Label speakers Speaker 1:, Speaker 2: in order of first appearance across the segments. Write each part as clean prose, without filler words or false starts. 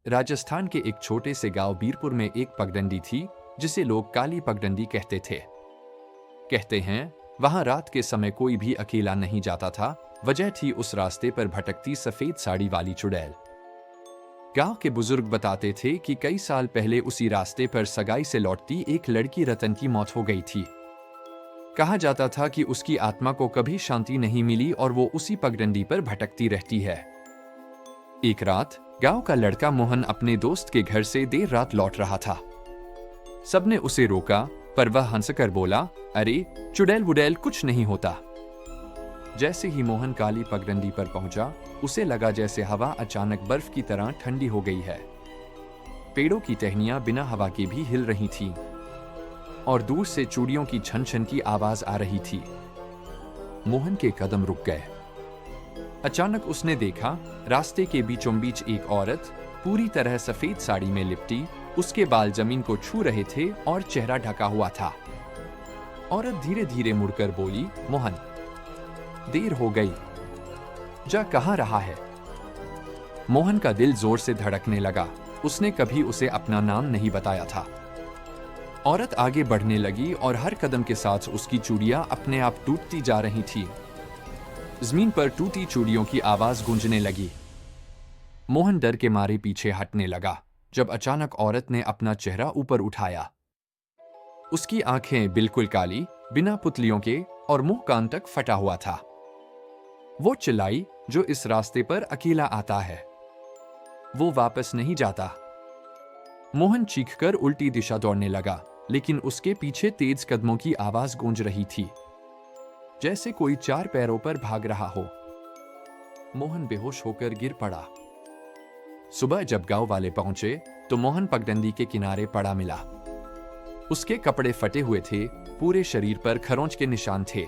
Speaker 1: राजस्थान के एक छोटे से गांव बीरपुर में एक पगडंडी थी जिसे लोग काली पगडंडी कहते थे। कहते हैं वहां रात के समय कोई भी अकेला नहीं जाता था। वजह थी उस रास्ते पर भटकती सफेद साड़ी वाली चुड़ैल। गांव के बुजुर्ग बताते थे कि कई साल पहले उसी रास्ते पर सगाई से लौटती एक लड़की रतन की मौत हो गई थी। कहा जाता था कि उसकी आत्मा को कभी शांति नहीं मिली और वो उसी पगडंडी पर भटकती रहती है। एक रात गांव का लड़का मोहन अपने दोस्त के घर से देर रात लौट रहा था। सबने उसे रोका पर वह हंसकर बोला, अरे चुड़ैल वुड़ैल कुछ नहीं होता। जैसे ही मोहन काली पगडंडी पर पहुंचा, उसे लगा जैसे हवा अचानक बर्फ की तरह ठंडी हो गई है। पेड़ों की टहनियां बिना हवा के भी हिल रही थीं और दूर से चूड़ियों की छन छन की आवाज आ रही थी। मोहन के कदम रुक गए। अचानक उसने देखा रास्ते के बीचों बीच एक औरत पूरी तरह सफेद साड़ी में लिपटी, उसके बाल जमीन को छू रहे थे और चेहरा ढका हुआ था। औरत धीरे धीरे मुड़कर बोली, मोहन, देर हो गई, जा कहां रहा है? मोहन का दिल जोर से धड़कने लगा। उसने कभी उसे अपना नाम नहीं बताया था। औरत आगे बढ़ने लगी और हर कदम के साथ उसकी चूड़ियां अपने आप टूटती जा रही थी। जमीन पर टूटी चूड़ियों की आवाज गूंजने लगी। मोहन डर के मारे पीछे हटने लगा जब अचानक औरत ने अपना चेहरा ऊपर उठाया। उसकी आंखें बिल्कुल काली, बिना पुतलियों के, और मुंह कान तक फटा हुआ था। वो चिल्लाई, जो इस रास्ते पर अकेला आता है वो वापस नहीं जाता। मोहन चीखकर उल्टी दिशा दौड़ने लगा, लेकिन उसके पीछे तेज कदमों की आवाज गूंज रही थी, जैसे कोई चार पैरों पर भाग रहा हो। मोहन बेहोश होकर गिर पड़ा। सुबह जब गांव वाले पहुंचे तो मोहन पगडंडी के किनारे पड़ा मिला। उसके कपड़े फटे हुए थे, पूरे शरीर पर खरोंच के निशान थे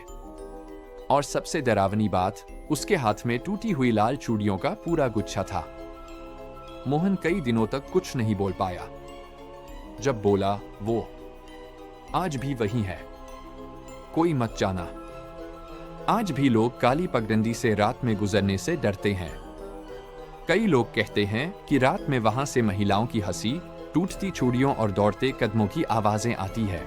Speaker 1: और सबसे डरावनी बात, उसके हाथ में टूटी हुई लाल चूड़ियों का पूरा गुच्छा था। मोहन कई दिनों तक कुछ नहीं बोल पाया। जब बोला, वो आज भी वही है, कोई मत जाना। आज भी लोग काली पगडंडी से रात में गुजरने से डरते हैं। कई लोग कहते हैं कि रात में वहां से महिलाओं की हंसी, टूटती चूड़ियों और दौड़ते कदमों की आवाजें आती है।